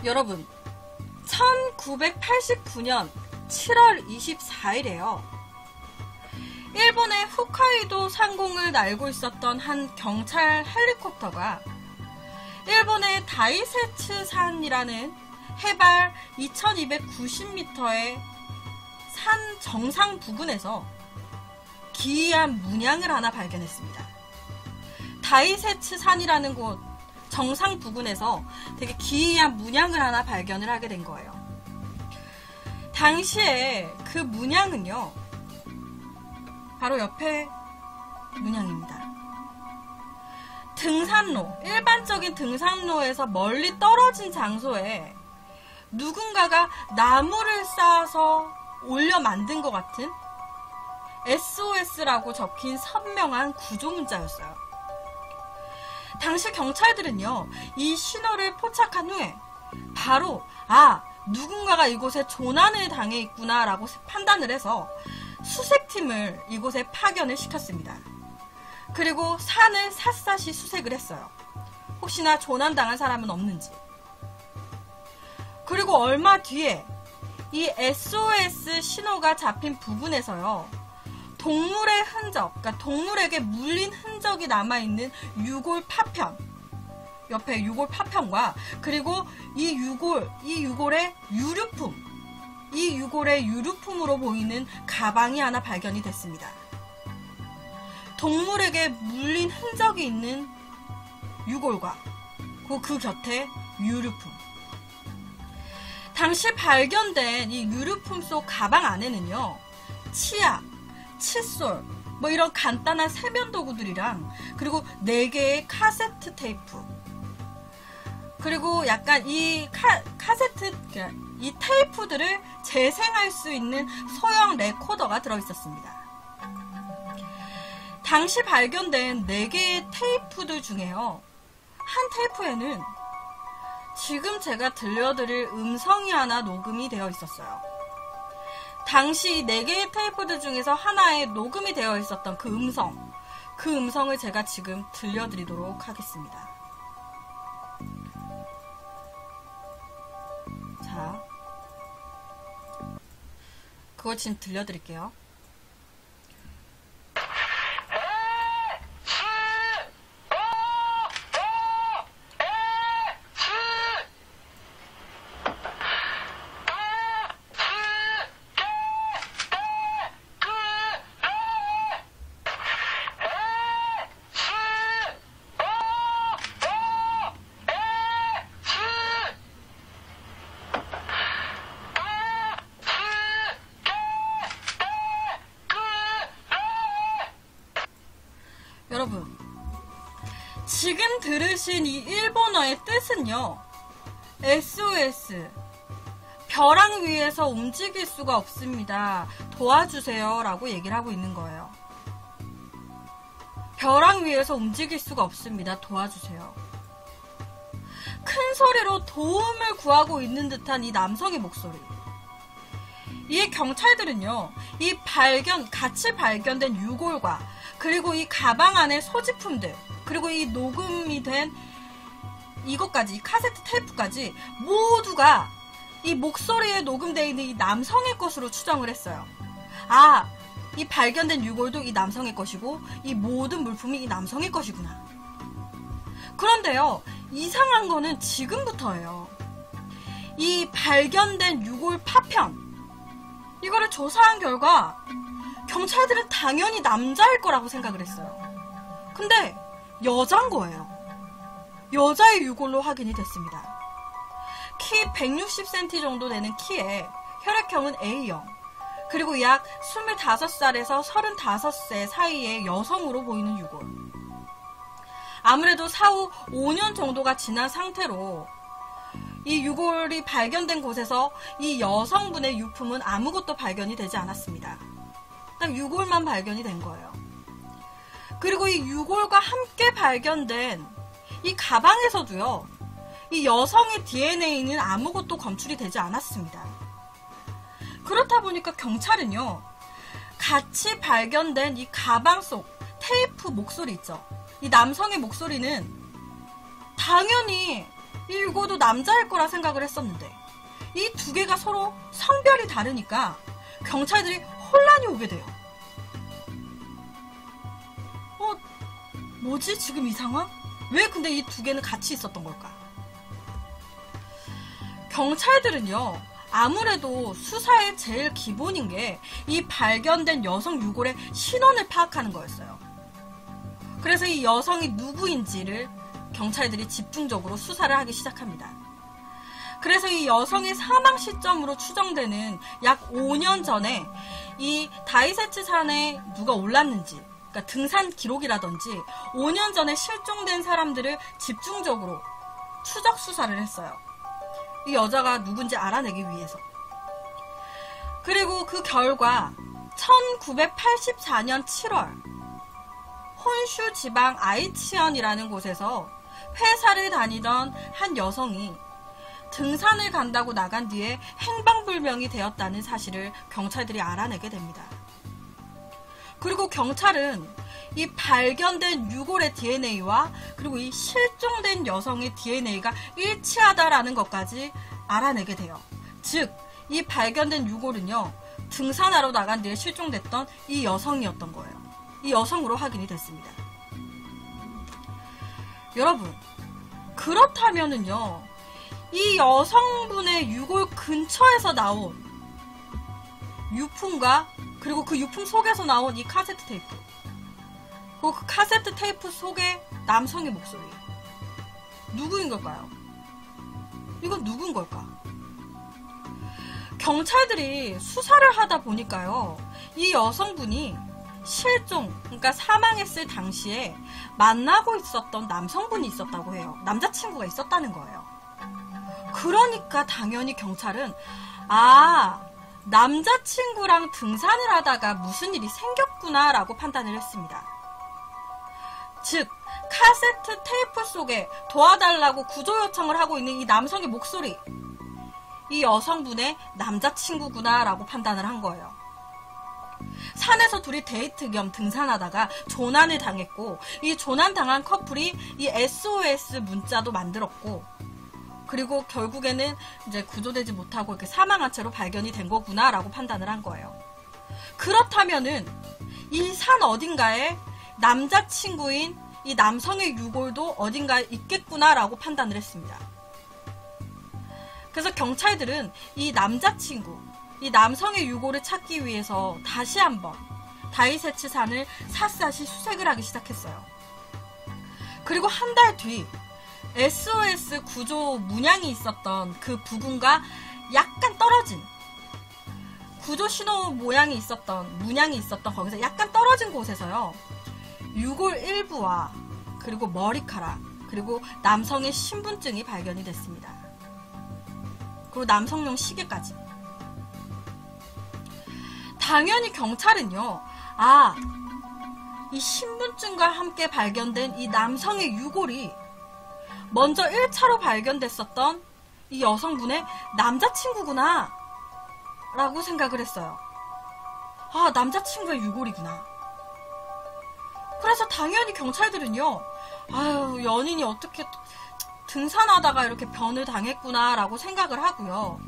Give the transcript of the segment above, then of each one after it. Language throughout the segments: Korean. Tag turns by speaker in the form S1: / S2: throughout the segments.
S1: 여러분, 1989년 7월 24일에요. 일본의 홋카이도 상공을 날고 있었던 한 경찰 헬리콥터가 일본의 다이세츠 산이라는 해발 2290m의 산 정상 부근에서 기이한 문양을 하나 발견했습니다. 다이세츠 산이라는 곳 정상 부근에서 되게 기이한 문양을 하나 발견을 하게 된 거예요. 당시에 그 문양은요, 바로 옆에 문양입니다. 등산로, 일반적인 등산로에서 멀리 떨어진 장소에 누군가가 나무를 쌓아서 올려 만든 것 같은 SOS라고 적힌 선명한 구조 문자였어요. 당시 경찰들은요, 이 신호를 포착한 후에 바로 누군가가 이곳에 조난을 당해 있구나 라고 판단을 해서 수색팀을 이곳에 파견을 시켰습니다. 그리고 산을 샅샅이 수색을 했어요. 혹시나 조난당한 사람은 없는지. 그리고 얼마 뒤에 이 SOS 신호가 잡힌 부분에서요, 동물의 흔적, 그러니까 동물에게 물린 흔적이 남아있는 유골 파편, 옆에 유골 파편과 그리고 이 유골의 유류품, 이 유골의 유류품으로 보이는 가방이 하나 발견이 됐습니다. 동물에게 물린 흔적이 있는 유골과 그 곁에 유류품. 당시 발견된 이 유류품 속 가방 안에는요, 치약, 칫솔, 뭐 이런 간단한 세면 도구들이랑 그리고 4개의 카세트 테이프, 그리고 약간 이 이 테이프들을 재생할 수 있는 소형 레코더가 들어있었습니다. 당시 발견된 4개의 테이프들 중에요, 한 테이프에는 지금 제가 들려드릴 음성이 하나 녹음이 되어 있었어요. 당시 4개의 테이프들 중에서 하나에 녹음이 되어 있었던 그 음성을 제가 지금 들려드리도록 하겠습니다. 자, 그거 지금 들려드릴게요. 여러분, 지금 들으신 이 일본어의 뜻은요, SOS, 벼랑 위에서 움직일 수가 없습니다, 도와주세요 라고 얘기를 하고 있는 거예요. 벼랑 위에서 움직일 수가 없습니다, 도와주세요. 큰 소리로 도움을 구하고 있는 듯한 이 남성의 목소리. 이 경찰들은요, 같이 발견된 유골과 그리고 이 가방 안의 소지품들, 그리고 이 녹음이 된 이것까지, 이 카세트 테이프까지 모두가 이 목소리에 녹음되어 있는 이 남성의 것으로 추정을 했어요. 이 발견된 유골도 이 남성의 것이고 이 모든 물품이 이 남성의 것이구나. 그런데요, 이상한 거는 지금부터예요. 이 발견된 유골 파편, 이거를 조사한 결과 경찰들은 당연히 남자일 거라고 생각을 했어요. 근데 여자인 거예요. 여자의 유골로 확인이 됐습니다. 키 160cm 정도 되는 키에 혈액형은 A형, 그리고 약 25살에서 35세 사이의 여성으로 보이는 유골. 아무래도 사후 5년 정도가 지난 상태로 이 유골이 발견된 곳에서 이 여성분의 유품은 아무것도 발견이 되지 않았습니다. 딱 유골만 발견이 된 거예요. 그리고 이 유골과 함께 발견된 이 가방에서도요, 이 여성의 DNA는 아무것도 검출이 되지 않았습니다. 그렇다 보니까 경찰은요, 같이 발견된 이 가방 속 테이프 목소리 있죠. 이 남성의 목소리는 당연히 이 유고도 남자일 거라 생각을 했었는데 이 두 개가 서로 성별이 다르니까 경찰들이 혼란이 오게 돼요. 뭐지 지금 이 상황? 왜 근데 이 두 개는 같이 있었던 걸까? 경찰들은요, 아무래도 수사의 제일 기본인 게 이 발견된 여성 유골의 신원을 파악하는 거였어요. 그래서 이 여성이 누구인지를 경찰들이 집중적으로 수사를 하기 시작합니다. 그래서 이 여성의 사망 시점으로 추정되는 약 5년 전에 이 다이세츠 산에 누가 올랐는지, 그러니까 등산 기록이라든지 5년 전에 실종된 사람들을 집중적으로 추적 수사를 했어요. 이 여자가 누군지 알아내기 위해서. 그리고 그 결과 1984년 7월 혼슈 지방 아이치현이라는 곳에서 회사를 다니던 한 여성이 등산을 간다고 나간 뒤에 행방불명이 되었다는 사실을 경찰들이 알아내게 됩니다. 그리고 경찰은 이 발견된 유골의 DNA와 그리고 이 실종된 여성의 DNA가 일치하다라는 것까지 알아내게 돼요. 즉, 이 발견된 유골은요, 등산하러 나간 뒤에 실종됐던 이 여성이었던 거예요. 이 여성으로 확인이 됐습니다. 여러분, 그렇다면은요, 이 여성분의 유골 근처에서 나온 유품과 그리고 그 유품 속에서 나온 이 카세트 테이프, 그리고 그 카세트 테이프 속의 남성의 목소리, 누구인 걸까요? 이건 누군 걸까? 경찰들이 수사를 하다 보니까요, 이 여성분이 실종, 그러니까 사망했을 당시에 만나고 있었던 남성분이 있었다고 해요. 남자친구가 있었다는 거예요. 그러니까 당연히 경찰은 남자친구랑 등산을 하다가 무슨 일이 생겼구나 라고 판단을 했습니다. 즉, 카세트 테이프 속에 도와달라고 구조 요청을 하고 있는 이 남성의 목소리, 이 여성분의 남자친구구나 라고 판단을 한 거예요. 산에서 둘이 데이트 겸 등산하다가 조난을 당했고, 이 조난당한 커플이 이 SOS 문자도 만들었고, 그리고 결국에는 이제 구조되지 못하고 이렇게 사망한 채로 발견이 된 거구나 라고 판단을 한 거예요. 그렇다면은 이 산 어딘가에 남자친구인 이 남성의 유골도 어딘가에 있겠구나 라고 판단을 했습니다. 그래서 경찰들은 이 남자친구, 이 남성의 유골을 찾기 위해서 다시 한번 다이세츠 산을 샅샅이 수색을 하기 시작했어요. 그리고 한 달 뒤 SOS 구조 문양이 있었던 그 부근과 약간 떨어진, 구조 신호 모양이 있었던, 문양이 있었던 거기서 약간 떨어진 곳에서요, 유골 일부와 그리고 머리카락, 그리고 남성의 신분증이 발견이 됐습니다. 그리고 남성용 시계까지. 당연히 경찰은요, 이 신분증과 함께 발견된 이 남성의 유골이 먼저 1차로 발견됐었던 이 여성분의 남자친구구나 라고 생각을 했어요. 남자친구의 유골이구나. 그래서 당연히 경찰들은요, 연인이 어떻게 등산하다가 이렇게 변을 당했구나 라고 생각을 하고요,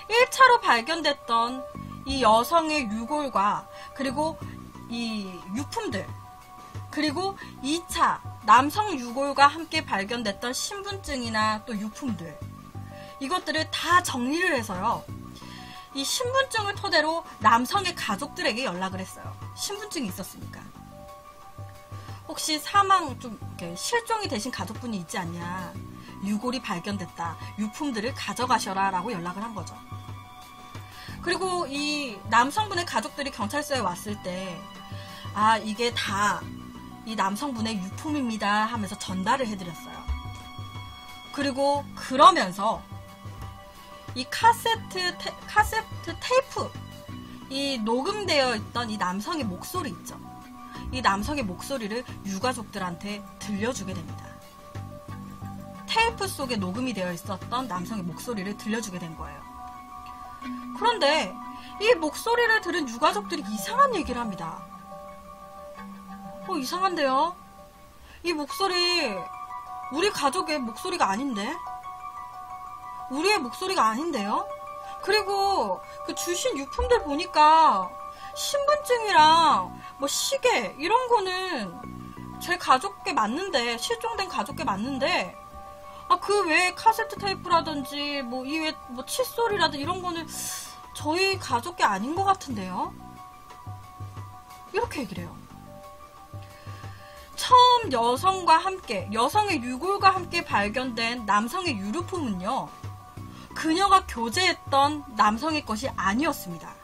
S1: 1차로 발견됐던 이 여성의 유골과 그리고 이 유품들, 그리고 2차 남성 유골과 함께 발견됐던 신분증이나 또 유품들, 이것들을 다 정리를 해서요, 이 신분증을 토대로 남성의 가족들에게 연락을 했어요. 신분증이 있었으니까. 혹시 이렇게 실종이 되신 가족분이 있지 않냐, 유골이 발견됐다, 유품들을 가져가셔라 라고 연락을 한 거죠. 그리고 이 남성분의 가족들이 경찰서에 왔을 때 이게 다 이 남성분의 유품입니다 하면서 전달을 해드렸어요. 그리고 그러면서 이 카세트 테이프, 이 녹음되어 있던 이 남성의 목소리 있죠. 이 남성의 목소리를 유가족들한테 들려주게 됩니다. 테이프 속에 녹음이 되어 있었던 남성의 목소리를 들려주게 된 거예요. 그런데 이 목소리를 들은 유가족들이 이상한 얘기를 합니다. 이상한데요? 이 목소리 우리 가족의 목소리가 아닌데? 우리의 목소리가 아닌데요? 그리고 그 주신 유품들 보니까 신분증이랑 뭐 시계 이런 거는 제 가족께 맞는데, 실종된 가족께 맞는데, 그 외에 카세트 테이프라든지 뭐 이외 뭐 칫솔이라든지 이런 거는 저희 가족께 아닌 것 같은데요? 이렇게 얘기를 해요. 처음 여성의 유골과 함께 발견된 남성의 유류품은요, 그녀가 교제했던 남성의 것이 아니었습니다.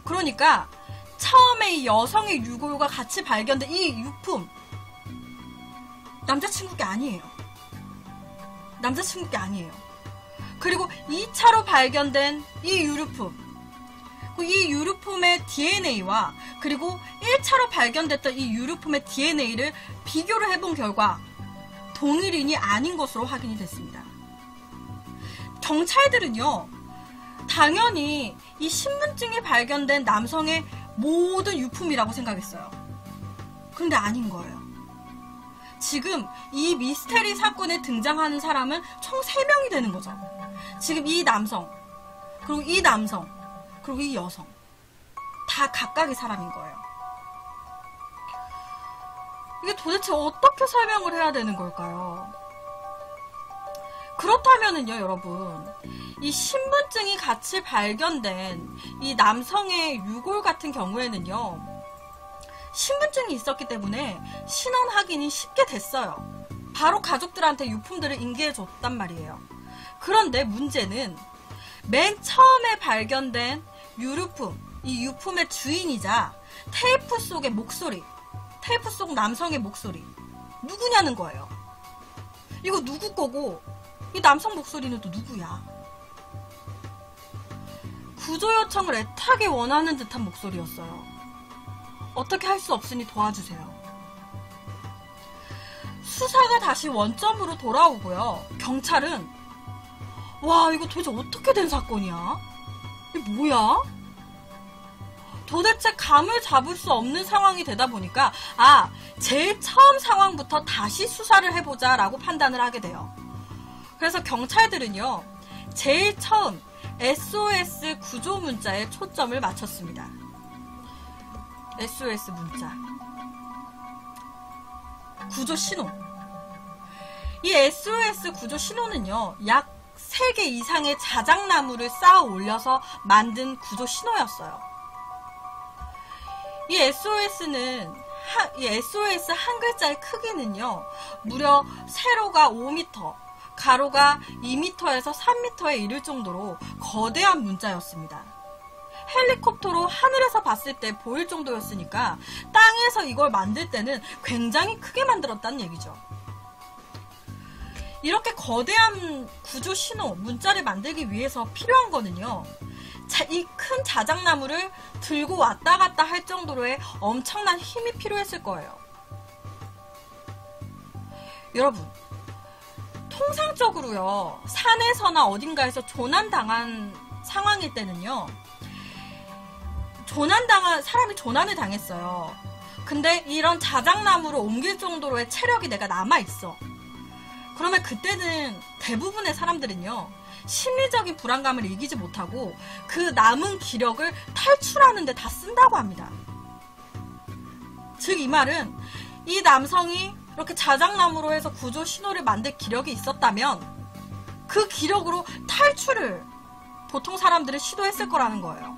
S1: 그러니까 처음에 이 여성의 유골과 같이 발견된 이 유품, 남자친구 게 아니에요. 남자친구 게 아니에요. 그리고 2차로 발견된 이 유류품, 이 유류품의 DNA와 그리고 1차로 발견됐던 이 유류품의 DNA를 비교를 해본 결과 동일인이 아닌 것으로 확인이 됐습니다. 경찰들은요, 당연히 이 신분증이 발견된 남성의 모든 유품이라고 생각했어요. 그런데 아닌 거예요. 지금 이 미스테리 사건에 등장하는 사람은 총 3명이 되는 거죠. 지금 이 남성, 그리고 이 남성, 그리고 이 여성, 다 각각의 사람인 거예요. 이게 도대체 어떻게 설명을 해야 되는 걸까요? 그렇다면은요, 여러분, 이 신분증이 같이 발견된 이 남성의 유골 같은 경우에는요, 신분증이 있었기 때문에 신원 확인이 쉽게 됐어요. 바로 가족들한테 유품들을 인계해줬단 말이에요. 그런데 문제는 맨 처음에 발견된 유류품, 이 유품의 주인이자 테이프 속의 목소리, 테이프 속 남성의 목소리, 누구냐는 거예요. 이거 누구 거고 이 남성 목소리는 또 누구야? 구조 요청을 애타게 원하는 듯한 목소리였어요. 어떻게 할 수 없으니 도와주세요. 수사가 다시 원점으로 돌아오고요. 경찰은 와, 이거 도대체 어떻게 된 사건이야? 이게 뭐야? 도대체 감을 잡을 수 없는 상황이 되다 보니까 제일 처음 상황부터 다시 수사를 해보자 라고 판단을 하게 돼요. 그래서 경찰들은요, 제일 처음 SOS 구조 문자에 초점을 맞췄습니다. SOS 문자, 구조 신호. 이 SOS 구조 신호는요, 약 3개 이상의 자작나무를 쌓아 올려서 만든 구조 신호였어요. 이 SOS 한 글자의 크기는요, 무려 세로가 5m, 가로가 2m에서 3m에 이를 정도로 거대한 문자였습니다. 헬리콥터로 하늘에서 봤을 때 보일 정도였으니까 땅에서 이걸 만들 때는 굉장히 크게 만들었다는 얘기죠. 이렇게 거대한 구조 신호, 문자를 만들기 위해서 필요한 거는요, 이 큰 자작나무를 들고 왔다 갔다 할 정도로의 엄청난 힘이 필요했을 거예요. 여러분, 통상적으로요, 산에서나 어딘가에서 조난당한 상황일 때는요, 사람이 조난을 당했어요. 근데 이런 자작나무로 옮길 정도로의 체력이 내가 남아있어. 그러면 그때는 대부분의 사람들은요, 심리적인 불안감을 이기지 못하고 그 남은 기력을 탈출하는 데 다 쓴다고 합니다. 즉, 이 말은 이 남성이 이렇게 자작나무로 해서 구조 신호를 만들 기력이 있었다면 그 기력으로 탈출을 보통 사람들은 시도했을 거라는 거예요.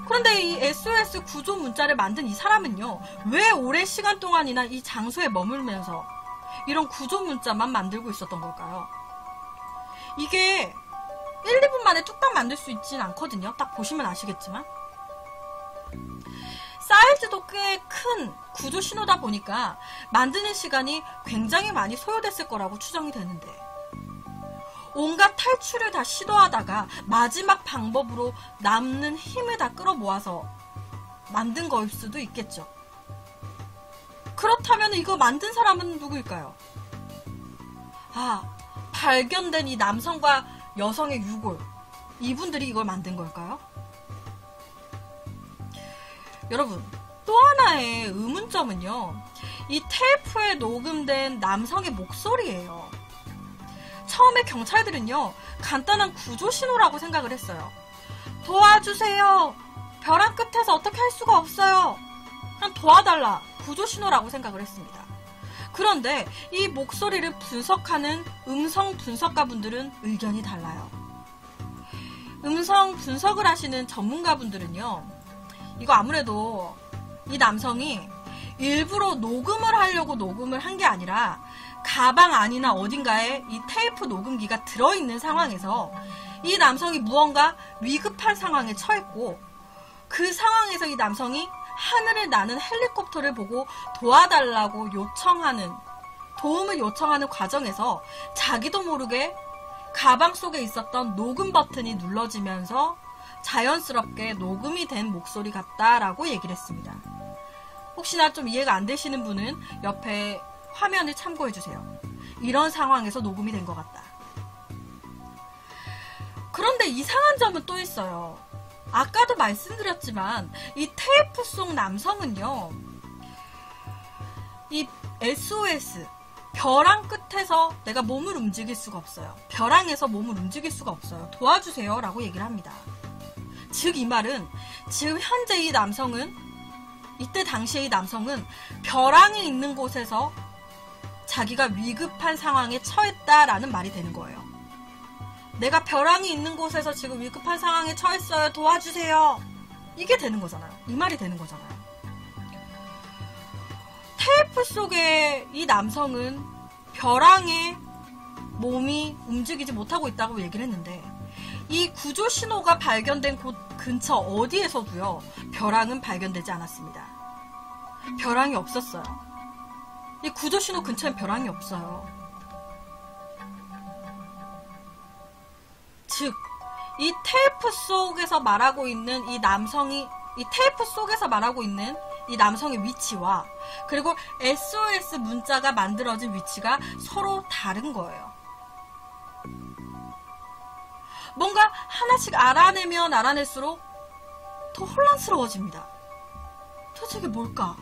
S1: 그런데 이 SOS 구조 문자를 만든 이 사람은요, 왜 오랜 시간 동안이나 이 장소에 머물면서 이런 구조 문자만 만들고 있었던 걸까요? 이게 1, 2분 만에 뚝딱 만들 수 있진 않거든요. 딱 보시면 아시겠지만. 사이즈도 꽤 큰 구조 신호다 보니까 만드는 시간이 굉장히 많이 소요됐을 거라고 추정이 되는데, 온갖 탈출을 다 시도하다가 마지막 방법으로 남는 힘을 다 끌어모아서 만든 거일 수도 있겠죠. 그렇다면 이거 만든 사람은 누구일까요? 발견된 이 남성과 여성의 유골, 이분들이 이걸 만든 걸까요? 여러분, 또 하나의 의문점은요, 이 테이프에 녹음된 남성의 목소리예요. 처음에 경찰들은요, 간단한 구조 신호라고 생각을 했어요. 도와주세요. 벼랑 끝에서 어떻게 할 수가 없어요. 그냥 도와달라. 구조 신호라고 생각을 했습니다. 그런데 이 목소리를 분석하는 음성 분석가분들은 의견이 달라요. 음성 분석을 하시는 전문가분들은요, 이거 아무래도 이 남성이 일부러 녹음을 하려고 녹음을 한 게 아니라 가방 안이나 어딘가에 이 테이프 녹음기가 들어있는 상황에서 이 남성이 무언가 위급한 상황에 처했고, 그 상황에서 이 남성이 하늘에 나는 헬리콥터를 보고 도와달라고 도움을 요청하는 과정에서 자기도 모르게 가방 속에 있었던 녹음 버튼이 눌러지면서 자연스럽게 녹음이 된 목소리 같다라고 얘기를 했습니다. 혹시나 좀 이해가 안 되시는 분은 옆에 화면을 참고해주세요. 이런 상황에서 녹음이 된 것 같다. 그런데 이상한 점은 또 있어요. 아까도 말씀드렸지만 이 테이프 속 남성은요, 이 SOS, 벼랑 끝에서 내가 몸을 움직일 수가 없어요. 벼랑에서 몸을 움직일 수가 없어요. 도와주세요 라고 얘기를 합니다. 즉 이 말은 지금 현재 이 남성은, 이때 당시에 이 남성은 벼랑이 있는 곳에서 자기가 위급한 상황에 처했다라는 말이 되는 거예요. 내가 벼랑이 있는 곳에서 지금 위급한 상황에 처했어요. 도와주세요. 이게 되는 거잖아요. 이 말이 되는 거잖아요. 테이프 속에 이 남성은 벼랑에 몸이 움직이지 못하고 있다고 얘기를 했는데, 이 구조 신호가 발견된 곳 근처 어디에서도요, 벼랑은 발견되지 않았습니다. 벼랑이 없었어요. 이 구조 신호 근처엔 벼랑이 없어요. 즉, 이 테이프 속에서 말하고 있는 이 테이프 속에서 말하고 있는 이 남성의 위치와, 그리고 SOS 문자가 만들어진 위치가 서로 다른 거예요. 뭔가 하나씩 알아내면 알아낼수록 더 혼란스러워집니다. 도대체 이게 뭘까?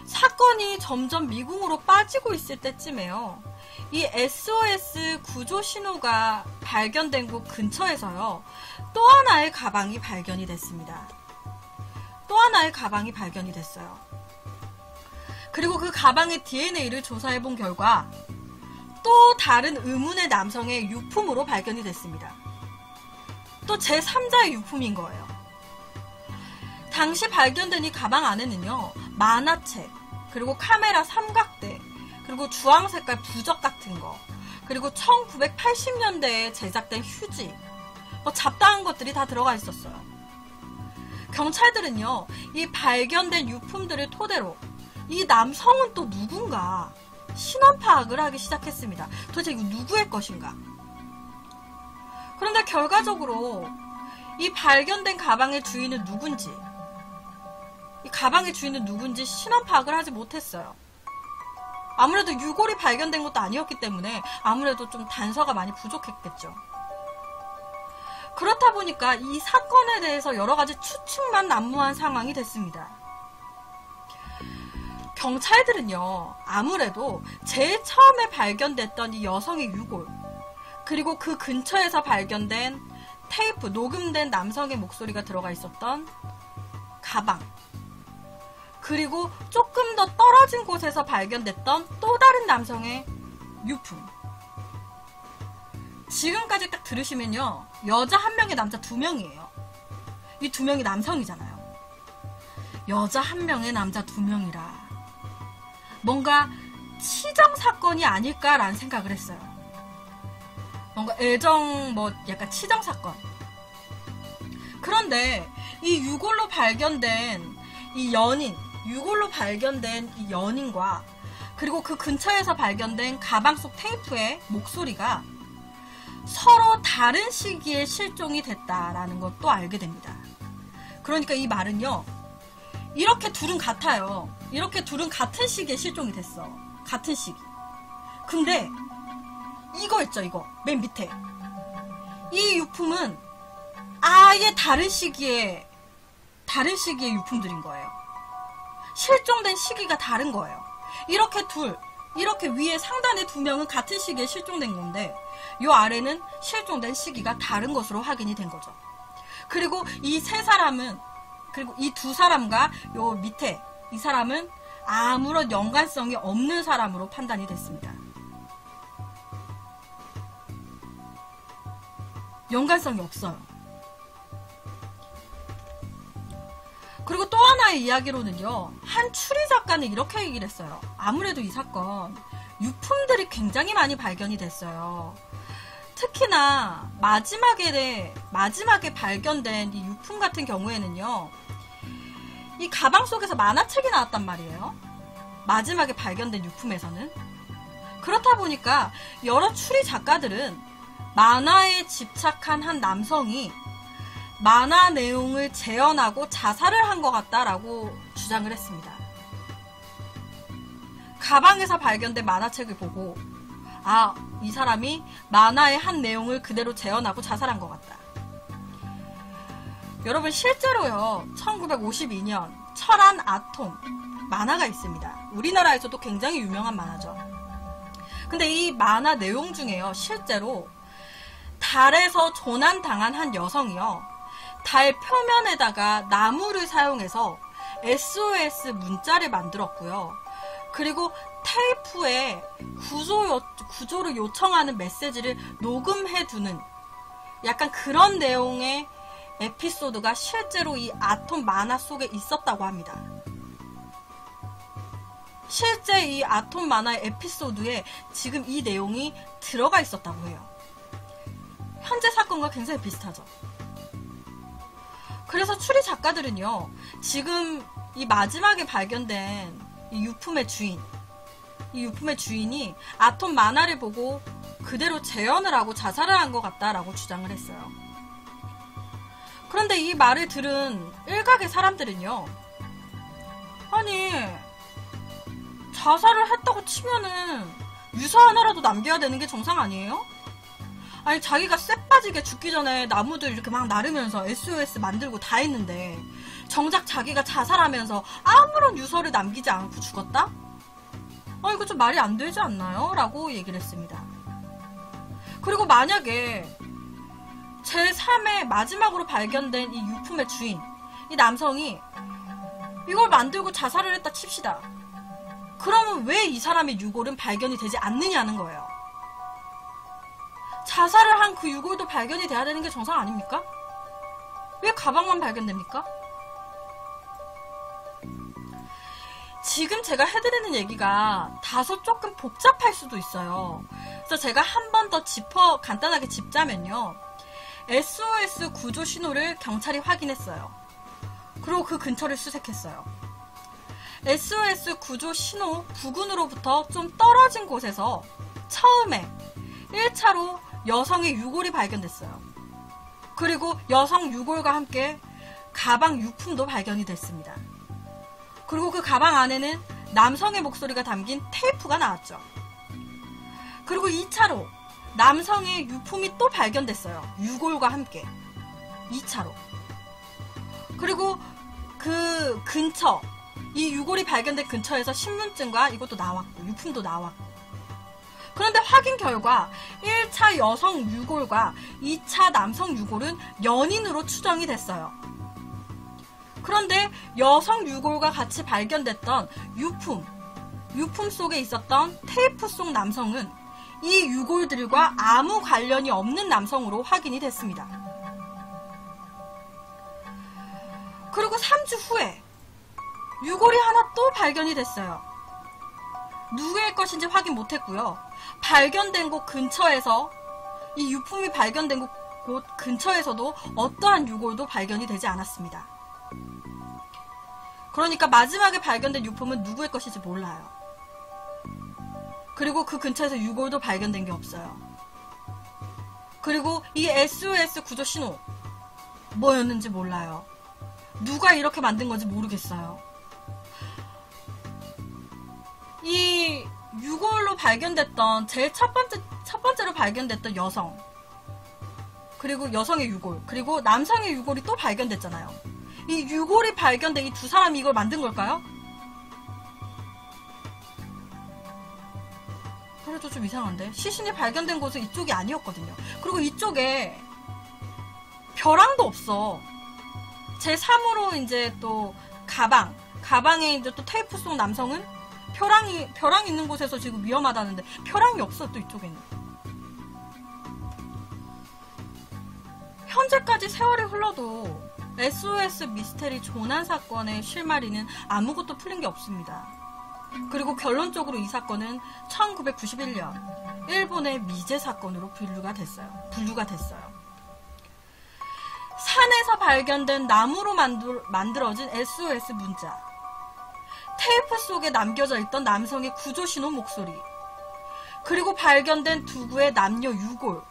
S1: 사건이 점점 미궁으로 빠지고 있을 때쯤에요, 이 SOS 구조 신호가 발견된 곳 근처에서요, 또 하나의 가방이 발견이 됐습니다. 또 하나의 가방이 발견이 됐어요. 그리고 그 가방의 DNA를 조사해본 결과 또 다른 의문의 남성의 유품으로 발견이 됐습니다. 또 제3자의 유품인 거예요. 당시 발견된 이 가방 안에는요, 만화책, 그리고 카메라 삼각대, 그리고 주황 색깔 부적 같은 거, 그리고 1980년대에 제작된 휴지, 잡다한 것들이 다 들어가 있었어요. 경찰들은요, 이 발견된 유품들을 토대로 이 남성은 또 누군가 신원 파악을 하기 시작했습니다. 도대체 이거 누구의 것인가? 그런데 결과적으로 이 발견된 가방의 주인은 누군지, 이 가방의 주인은 누군지 신원 파악을 하지 못했어요. 아무래도 유골이 발견된 것도 아니었기 때문에 아무래도 좀 단서가 많이 부족했겠죠. 그렇다 보니까 이 사건에 대해서 여러 가지 추측만 난무한 상황이 됐습니다. 경찰들은요, 아무래도 제일 처음에 발견됐던 이 여성의 유골, 그리고 그 근처에서 발견된 테이프, 녹음된 남성의 목소리가 들어가 있었던 가방, 그리고 조금 더 떨어진 곳에서 발견됐던 또 다른 남성의 유품. 지금까지 딱 들으시면요, 여자 1명에 남자 2명이에요. 이 2명이 남성이잖아요. 여자 1명에 남자 2명이라 뭔가 치정 사건이 아닐까라는 생각을 했어요. 뭔가 애정, 약간 치정 사건. 그런데 이 유골로 발견된 이 연인과 그리고 그 근처에서 발견된 가방 속 테이프의 목소리가 서로 다른 시기에 실종이 됐다라는 것도 알게 됩니다. 그러니까 이 말은요, 이렇게 둘은 같아요. 이렇게 둘은 같은 시기에 실종이 됐어. 같은 시기. 근데 이거 있죠, 이거 맨 밑에 이 유품은 아예 다른 시기의 유품들인 거예요. 실종된 시기가 다른 거예요. 이렇게 둘 이렇게 위에 상단의 2명은 같은 시기에 실종된 건데 요 아래는 실종된 시기가 다른 것으로 확인이 된 거죠. 그리고 이 세 사람은, 그리고 이 2사람과 요 밑에 이 사람은 아무런 연관성이 없는 사람으로 판단이 됐습니다. 연관성이 없어요. 그리고 또 하나의 이야기로는요, 한 추리 작가는 이렇게 얘기를 했어요. 아무래도 이 사건 유품들이 굉장히 많이 발견이 됐어요. 특히나 마지막에 발견된 이 유품 같은 경우에는요, 이 가방 속에서 만화책이 나왔단 말이에요. 마지막에 발견된 유품에서는. 그렇다 보니까 여러 추리 작가들은 만화에 집착한 한 남성이 만화 내용을 재현하고 자살을 한 것 같다라고 주장을 했습니다. 가방에서 발견된 만화책을 보고 이 사람이 만화의 한 내용을 그대로 재현하고 자살한 것 같다. 여러분, 실제로요, 1952년 철안 아톰 만화가 있습니다. 우리나라에서도 굉장히 유명한 만화죠. 근데 이 만화 내용 중에요, 실제로 달에서 조난당한 한 여성이요, 달 표면에다가 나무를 사용해서 SOS 문자를 만들었고요. 그리고 테이프에 구조를 요청하는 메시지를 녹음해두는 약간 그런 내용의 에피소드가 실제로 이 아톰 만화 속에 있었다고 합니다. 실제 이 아톰 만화의 에피소드에 지금 이 내용이 들어가 있었다고 해요. 현재 사건과 굉장히 비슷하죠. 그래서 추리 작가들은요, 지금 이 마지막에 발견된 이 유품의 주인이 아톰 만화를 보고 그대로 재현을 하고 자살을 한 것 같다라고 주장을 했어요. 그런데 이 말을 들은 일각의 사람들은요, 아니, 자살을 했다고 치면은 유서 하나라도 남겨야 되는 게 정상 아니에요? 아니, 자기가 쎄빠지게 죽기 전에 나무들 이렇게 막 나르면서 SOS 만들고 다 했는데 정작 자기가 자살하면서 아무런 유서를 남기지 않고 죽었다? 이거 좀 말이 안 되지 않나요? 라고 얘기를 했습니다. 그리고 만약에 제3의 마지막으로 발견된 이 유품의 주인, 이 남성이 이걸 만들고 자살을 했다 칩시다. 그러면 왜 이 사람의 유골은 발견이 되지 않느냐는 거예요. 자살을 한 그 유골도 발견이 돼야 되는 게 정상 아닙니까? 왜 가방만 발견됩니까? 지금 제가 해드리는 얘기가 다소 조금 복잡할 수도 있어요. 그래서 제가 한 번 더 간단하게 짚자면요, SOS 구조 신호를 경찰이 확인했어요. 그리고 그 근처를 수색했어요. SOS 구조 신호 부근으로부터 좀 떨어진 곳에서 처음에 1차로 여성의 유골이 발견됐어요. 그리고 여성 유골과 함께 가방 유품도 발견이 됐습니다. 그리고 그 가방 안에는 남성의 목소리가 담긴 테이프가 나왔죠. 그리고 2차로 남성의 유품이 또 발견됐어요. 유골과 함께 2차로. 그리고 그 근처, 이 유골이 발견된 근처에서 신분증과 이것도 나왔고 유품도 나왔고. 그런데 확인 결과 1차 여성 유골과 2차 남성 유골은 연인으로 추정이 됐어요. 그런데 여성 유골과 같이 발견됐던 유품 속에 있었던 테이프 속 남성은 이 유골들과 아무 관련이 없는 남성으로 확인이 됐습니다. 그리고 3주 후에 유골이 하나 또 발견이 됐어요. 누구의 것인지 확인 못했고요. 발견된 곳 근처에서, 이 유품이 발견된 곳 근처에서도 어떠한 유골도 발견이 되지 않았습니다. 그러니까 마지막에 발견된 유품은 누구의 것인지 몰라요. 그리고 그 근처에서 유골도 발견된 게 없어요. 그리고 이 SOS 구조 신호 뭐였는지 몰라요. 누가 이렇게 만든 건지 모르겠어요. 이 유골로 발견됐던 제일 첫 번째로 발견됐던 여성, 그리고 여성의 유골, 그리고 남성의 유골이 또 발견됐잖아요. 이 유골이 발견된 이 두 사람이 이걸 만든 걸까요? 그래도 좀 이상한데? 시신이 발견된 곳은 이쪽이 아니었거든요. 그리고 이쪽에 벼랑도 없어. 제3으로 이제 또 가방에 이제 또 테이프 속 남성은 벼랑 있는 곳에서 지금 위험하다는데 벼랑이 없어 또 이쪽에는. 현재까지 세월이 흘러도 SOS 미스테리 조난 사건의 실마리는 아무것도 풀린 게 없습니다. 그리고 결론적으로 이 사건은 1991년 일본의 미제 사건으로 분류가 됐어요. 산에서 발견된 나무로 만들어진 SOS 문자, 테이프 속에 남겨져 있던 남성의 구조 신호 목소리, 그리고 발견된 두구의 남녀 유골.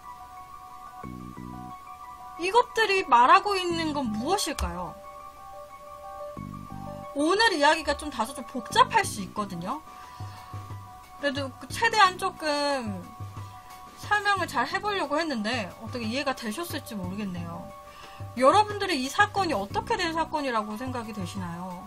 S1: 이것들이 말하고 있는 건 무엇일까요? 오늘 이야기가 다소 복잡할 수 있거든요. 그래도 최대한 조금 설명을 잘 해보려고 했는데 어떻게 이해가 되셨을지 모르겠네요. 여러분들이 이 사건이 어떻게 된 사건이라고 생각이 되시나요?